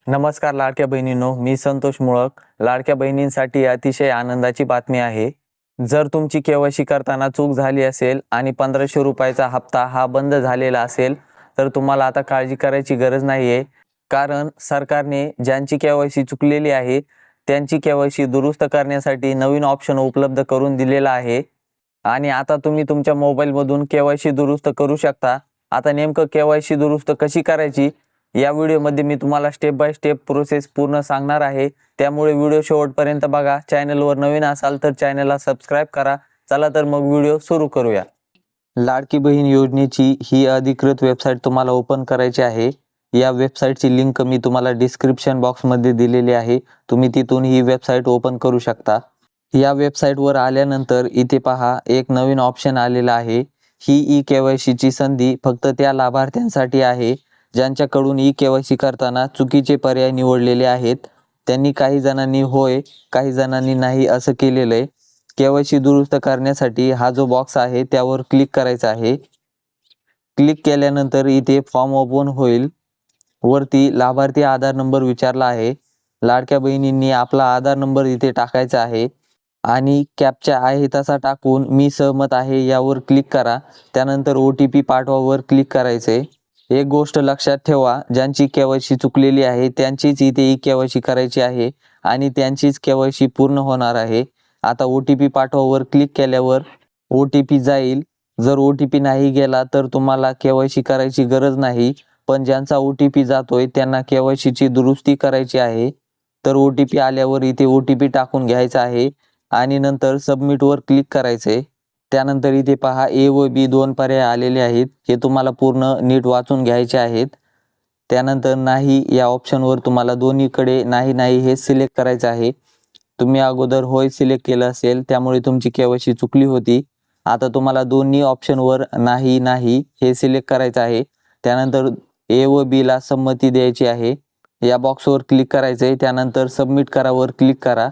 नमस्कार लाडक्या बहिणींनो, मी संतोष मुळक. लाडक्या बहिणींसाठी अतिशय आनंदाची बातमी आहे. जर तुमची केवायसी करताना चूक झाली असेल आणि 1500 रुपयाचा हप्ता हा बंद झालेला असेल तर तुम्हाला आता काळजी करायची गरज नाही आहे. कारण सरकारने ज्यांची केवायसी चुकलेली आहे त्यांची केवायसी दुरुस्त करण्यासाठी नवीन ऑप्शन उपलब्ध करून दिलेला आहे आणि आता तुम्ही तुमच्या मोबाईलमधून केवायसी दुरुस्त करू शकता. आता नेमकं केवायसी दुरुस्त कशी करायची या व्हिडिओमध्ये मी तुम्हाला स्टेप बाय स्टेप प्रोसेस पूर्ण सांगणार आहे. त्यामुळे व्हिडिओ शेवटपर्यंत बघा. चॅनलवर नवीन असाल तर चॅनलला सबस्क्राईब करा. चला तर मग व्हिडिओ सुरू करूया. लाडकी बहीण योजनेची ही अधिकृत वेबसाईट तुम्हाला ओपन करायची आहे. या वेबसाईटची लिंक मी तुम्हाला डिस्क्रिप्शन बॉक्समध्ये दिलेली आहे. तुम्ही तिथून ही वेबसाईट ओपन करू शकता. या वेबसाईटवर आल्यानंतर इथे पहा एक नवीन ऑप्शन आलेला आहे. ही ई केवायसीची संधी फक्त त्या लाभार्थ्यांसाठी आहे ज्यांच्याकडून ई केवायसी करताना चुकीचे पर्याय निवडलेले आहेत. त्यांनी काही जणांनी होय, काही जणांनी नाही असं केलेलं आहे. केवायसी दुरुस्त करण्यासाठी हा जो बॉक्स आहे त्यावर क्लिक करायचा आहे. क्लिक केल्यानंतर इथे फॉर्म ओपन होईल. वरती लाभार्थी आधार नंबर विचारला आहे. लाडक्या बहिणींनी आपला आधार नंबर इथे टाकायचा आहे आणि कॅप्चा आहे तसा टाकून मी सहमत आहे यावर क्लिक करा. त्यानंतर OTP पाठवावर क्लिक करायचे. एक गोष्ट लक्षात ठेवा, ज्यांची केवायसी चुकलेली आहे त्यांचीच इथे ई केवायसी करायची आहे आणि त्यांचीच केवायसी पूर्ण होणार आहे. आता OTP पाठवावर क्लिक केल्यावर OTP जाईल. जर OTP नाही गेला तर तुम्हाला केवायसी करायची गरज नाही. पण ज्यांचा OTP जातोय त्यांना केवायसीची दुरुस्ती करायची आहे. तर OTP आल्यावर इथे OTP टाकून घ्यायचा आहे आणि नंतर सबमिटवर क्लिक करायचे. त्यानंतर इथे पहा A व B दोन पर्याय आलेले आहेत. हे तुम्हाला पूर्ण नीट वाचून घ्यायचे आहेत. त्यानंतर नाही या ऑप्शनवर तुम्हाला दोन्हीकडे नाही नाही हे सिलेक्ट करायचं आहे. तुम्ही अगोदर होय सिलेक्ट केलं असेल त्यामुळे तुमची केवायसी चुकली होती. आता तुम्हाला दोन्ही ऑप्शनवर नाही नाही हे सिलेक्ट करायचं आहे. त्यानंतर A व B ला संमती द्यायची आहे. या बॉक्सवर क्लिक करायचे. त्यानंतर सबमिट करावर क्लिक करा.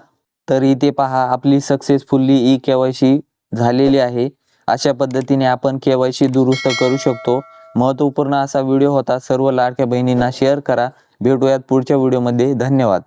तर इथे पहा आपली सक्सेसफुली ई केवायसी झालेली आहे. अशा पद्धतीने आपण केवायसी दुरुस्त करू शकतो. महत्त्वपूर्ण असा व्हिडिओ होता. सर्व लाडक्या बहिणींना शेअर करा. भेटूयात पुढच्या व्हिडिओमध्ये. धन्यवाद.